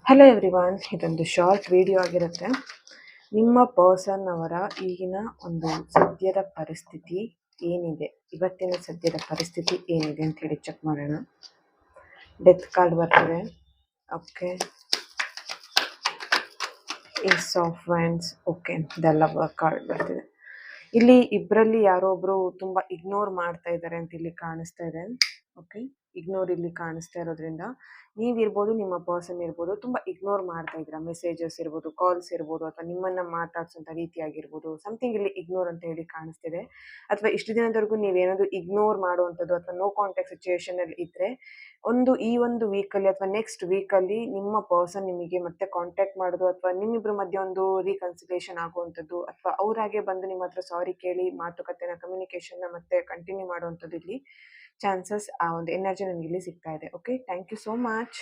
Hello everyone, ಇದೊಂದು short video ಆಗಿರುತ್ತೆ. ನಿಮ್ಮ ಪರ್ಸನ್ ಅವರ ಈಗಿನ ಒಂದು ಸದ್ಯದ ಪರಿಸ್ಥಿತಿ ಏನಿದೆ, ಇವತ್ತಿನ ಸದ್ಯದ ಪರಿಸ್ಥಿತಿ ಏನಿದೆ ಅಂತ ಹೇಳಿ ಚೆಕ್ ಮಾಡೋಣ. ಡೆತ್ ಕಾರ್ಡ್ ಬರ್ತಿದೆ. Okay, ace of wands. Okay, ಇದೆಲ್ಲ ಕಾರ್ಡ್ ಬರ್ತಿದೆ. ಇಲ್ಲಿ ಇಬ್ಬರಲ್ಲಿ ಯಾರೋ ಒಬ್ರು ತುಂಬಾ ಇಗ್ನೋರ್ ಮಾಡ್ತಾ ಇದ್ದಾರೆ ಅಂತ ಇಲ್ಲಿ ಕಾಣಿಸ್ತಾ ಇದೆ. ಓಕೆ, ಇಗ್ನೋರ್ ಇಲ್ಲಿ ಕಾಣಿಸ್ತಾ ಇರೋದ್ರಿಂದ ನೀವಿರ್ಬೋದು, ನಿಮ್ಮ ಪರ್ಸನ್ ಇರ್ಬೋದು, ತುಂಬಾ ಇಗ್ನೋರ್ ಮಾಡ್ತಾ ಇದ್ದೀರಾ. ಮೆಸೇಜಸ್ ಇರ್ಬೋದು, ಕಾಲ್ಸ್ ಇರ್ಬೋದು, ಅಥವಾ ನಿಮ್ಮನ್ನ ಮಾತಾಡ್ಸೋಂಥ ರೀತಿಯಾಗಿರ್ಬೋದು, ಸಮಥಿಂಗ್ ಇಲ್ಲಿ ಇಗ್ನೋರ್ ಅಂತ ಹೇಳಿ ಕಾಣಿಸ್ತಿದೆ. ಅಥವಾ ಇಷ್ಟು ದಿನದವರೆಗೂ ನೀವೇನಾದ್ರು ಇಗ್ನೋರ್ ಮಾಡುವಂಥದ್ದು ಅಥವಾ ನೋ ಕಾಂಟ್ಯಾಕ್ಟ್ ಸಿಚುಯೇಷನ್ ಅಲ್ಲಿ ಇದ್ರೆ, ಈ ಒಂದು ವೀಕಲ್ಲಿ ಅಥವಾ ನೆಕ್ಸ್ಟ್ ವೀಕಲ್ಲಿ ನಿಮ್ಮ ಪರ್ಸನ್ ನಿಮಗೆ ಮತ್ತೆ ಕಾಂಟ್ಯಾಕ್ಟ್ ಮಾಡೋದು, ಅಥವಾ ನಿಮ್ಮಿಬ್ಬರ ಮಧ್ಯೆ ಒಂದು ರೀಕನ್ಸಿಲೇಷನ್ ಆಗುವಂಥದ್ದು, ಅಥವಾ ಅವ್ರಾಗೆ ಬಂದು ನಿಮ್ಮ ಹತ್ರ ಸಾರಿ ಕೇಳಿ ಮಾತುಕತೆನ ಕಮ್ಯುನಿಕೇಶನ್ನ ಮತ್ತೆ ಕಂಟಿನ್ಯೂ ಮಾಡುವಂಥದ್ದು ಇಲ್ಲಿ ಚಾನ್ಸಸ್, ಆ ಒಂದು ಎನರ್ಜಿ ನನಗೆ ಇಲ್ಲಿ ಸಿಗ್ತಾ ಇದೆ. Okay, thank you so much.